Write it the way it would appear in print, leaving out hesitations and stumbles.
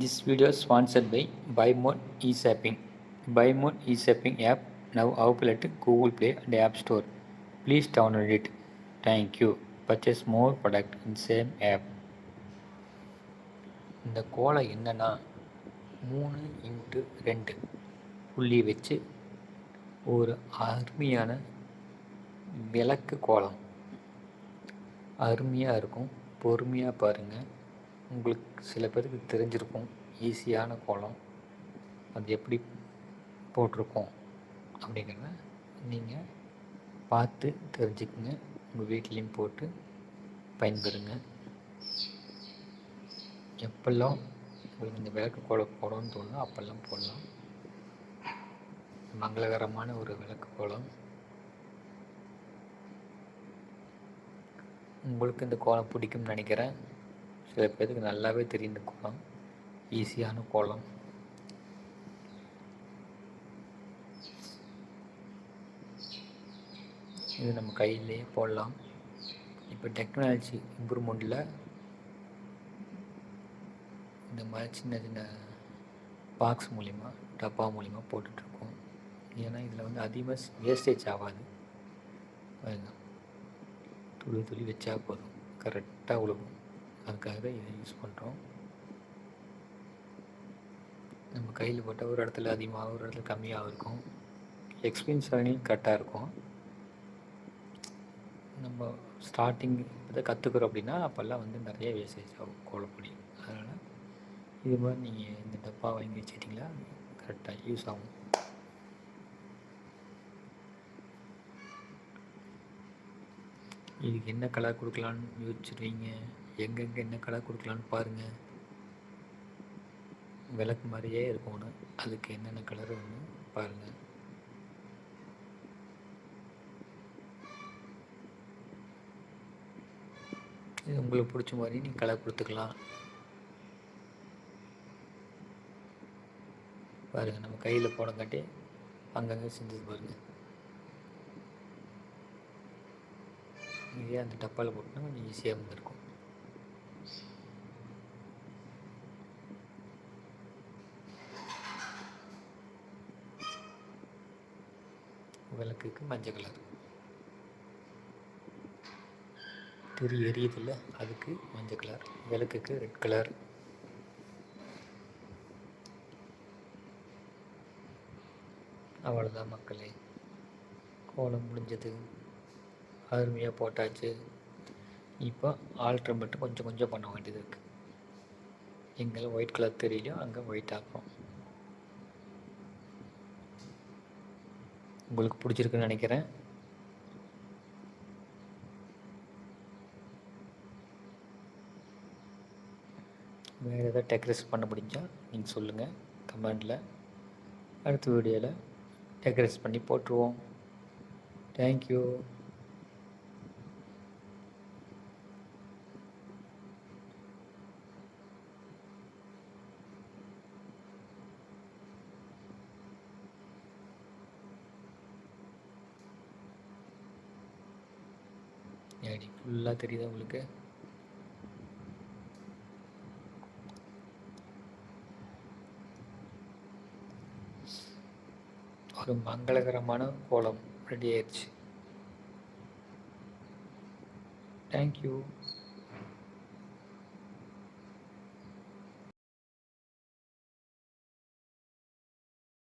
This video is sponsored by BuyMore eShopping. BuyMore eShopping app now available at Google Play and App Store. Please download it. Thank you. Purchase more product in same app. இந்த கோலை என்னன்னா 3x2 புள்ளி வச்சு ஒரு அருமையான விளக்கு கோலம். அருமையாக இருக்கும். பொறுமையாக பாருங்கள். உங்களுக்கு சில பேருக்கு தெரிஞ்சிருக்கும் ஈஸியான கோலம் அது எப்படி போட்டிருக்கோம் அப்படிங்கிறத நீங்கள் பார்த்து தெரிஞ்சுக்குங்க. உங்கள் வீட்லேயும் போட்டு பயன்பெறுங்க. எப்பெல்லாம் உங்களுக்கு இந்த விளக்கு கோலம் போடணும்னு தோணுதோ அப்பெல்லாம் போடலாம். மங்களகரமான ஒரு விளக்கு கோலம். உங்களுக்கு இந்த கோலம் பிடிக்கும்னு நினைக்கிறேன். சில பேருக்கு நல்லாவே தெரியும் இந்த கோலம் ஈஸியான கோலம். இது நம்ம கையிலேயே போடலாம். இப்போ டெக்னாலஜி இம்ப்ரூவ்மெண்ட்டில் இந்த மாதிரி சின்ன சின்ன பாக்ஸ் மூலிமா டப்பா மூலிமா போட்டுட்ருக்கோம். ஏன்னா இதில் வந்து அதிகமாக வேஸ்டேஜ் ஆகாது. துளி துளி வச்சா போதும், கரெக்டாக விழுகும். அதுக்காக இதை யூஸ் பண்ணுறோம். நம்ம கையில் போட்டால் ஒரு இடத்துல அதிகமாக ஒரு இடத்துல கம்மியாக இருக்கும். எக்ஸ்பீரியன்ஸ் ஆகியும் கரெக்டாக இருக்கும். நம்ம ஸ்டார்டிங் இதை கற்றுக்குறோம் அப்படின்னா அப்போல்லாம் வந்து நிறைய வேஸ்டேஜ் ஆகும் கோலப்பொடி. அதனால் இது மாதிரி நீங்கள் இந்த டப்பா வாங்கி வச்சுட்டிங்களா கரெக்டாக யூஸ் ஆகும். இதுக்கு என்ன கலர் கொடுக்கலான்னு யோசிச்சுருவீங்க. எங்கெங்கே என்ன கலர் கொடுக்கலான்னு பாருங்கள். விளக்கு மாதிரியே இருக்கும் ஒன்று. அதுக்கு என்னென்ன கலர் ஒன்று பாருங்கள். இது உங்களுக்கு பிடிச்ச மாதிரி நீங்கள் கலர் கொடுத்துக்கலாம். பாருங்கள், நம்ம கையில் போனங்காட்டி அங்கங்கே செஞ்சது பாருங்கள். இதே அந்த டப்பாவில் போட்டுனா கொஞ்சம் ஈஸியாக வந்துருக்கும். விளக்குக்கு மஞ்சள் கலர் எரியுதில்ல, அதுக்கு மஞ்சள் கலர். விளக்குக்கு ரெட் கலர். அவ்வளோதான் மக்களே, கோலம் முடிஞ்சது. அருமையாக போட்டாச்சு. இப்போ ஆல்ட்ரு மட்டும் கொஞ்சம் கொஞ்சம் பண்ண வேண்டியது இருக்குது. எங்கெல்லாம் ஒயிட் கலர் தெரியலையோ அங்கே ஒயிட் ஆக்குறோம். உங்களுக்கு பிடிச்சிருக்குன்னு நினைக்கிறேன். வேறு எதாவது டெக்கரேட் பண்ண முடிஞ்சால் நீங்கள் சொல்லுங்கள் கமெண்டில். அடுத்த வீடியோவில் டெக்கரேட் பண்ணி போட்டுருவோம். தேங்க்யூ. ஏடி ஃபுல்லாக தெரியுதா உங்களுக்கு? ஒரு மங்களகரமான கோலம் ரெடி ஆயிடுச்சு. தேங்க்யூ.